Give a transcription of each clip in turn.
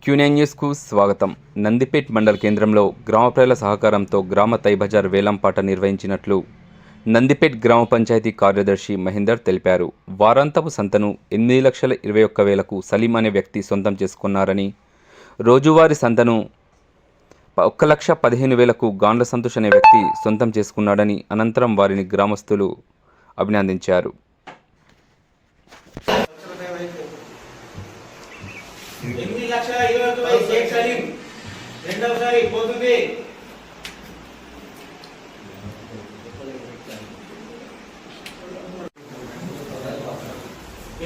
Quinine న్యూస్కు స్వాగతం. నందిపేట్ మండల కేంద్రంలో గ్రామ ప్రజల సహకారంతో గ్రామ తై బజార్ వేలంపాట నిర్వహించినట్లు నందిపేట్ గ్రామ పంచాయతీ కార్యదర్శి మహేందర్ తెలిపారు. వారాంతపు సంతను 8,21,000కు సలీం అనే వ్యక్తి సొంతం చేసుకున్నారని, రోజువారీ సంతను 1,15,000కు గాండ్ల సంతోష్ అనే వ్యక్తి సొంతం చేసుకున్నాడని అనంతరం వారిని గ్రామస్తులు అభినందించారు. 8,20,000 షేక్ సలీం రెండోసారి పోతుంది.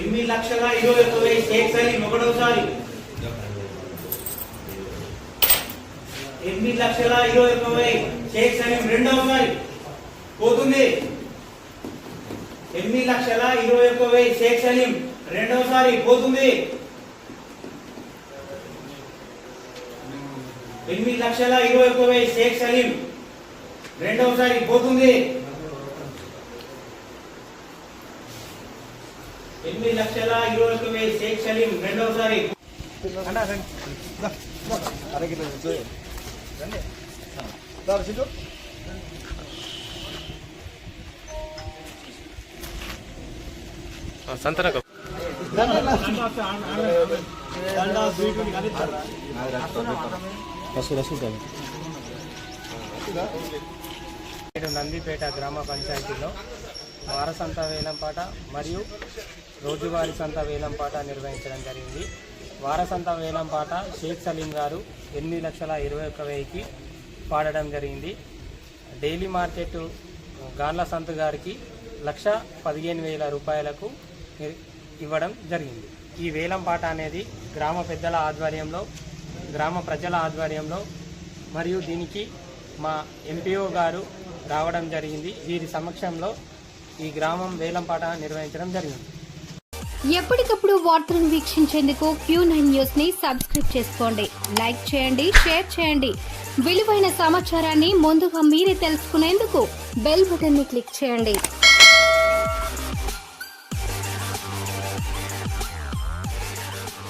8,21,000 షేక్ సలీం ఒకటోసారి. 8,21,000 షేక్ సలీం రెండోసారి పోతుంది. 8,21,000 షేక్ సలీం రెండోసారి పోతుంది. 8,21,000 షేక్ సలీం రెండోసారి పోతుంది. 8,21,000 షేక్ సలీం రెండోసారి. సంతనకు నందిపేట గ్రామ పంచాయతీలో వారసంత వేలంపాట మరియు రోజువారీ సంత వేలంపాట నిర్వహించడం జరిగింది. వారసంత వేలంపాట షేక్ సలీం గారు 8,21,000కి పాడడం జరిగింది. డైలీ మార్కెట్ గాండ్ల సంతు గారికి 1,15,000 రూపాయలకు ఇవ్వడం జరిగింది. ఈ వేలంపాట అనేది గ్రామ పెద్దల ఆధ్వర్యంలో, గ్రామ ప్రజల ఆధ్వర్యంలో మరియు దీనికి మా ఎంపీఓ గారు రావడం జరిగింది. వీరి సమక్షంలో ఈ గ్రామం వేలంపాట నిర్వహించడం జరిగింది. ఎప్పటికప్పుడు వార్తలను వీక్షించేందుకు Q9 న్యూస్ ని సబ్స్క్రైబ్ చేసుకోండి, లైక్ చేయండి, షేర్ చేయండి. విలువైన సమాచారాన్ని ముందుగా మీరే తెలుసుకునేందుకు బెల్ బటన్ ని క్లిక్ చేయండి.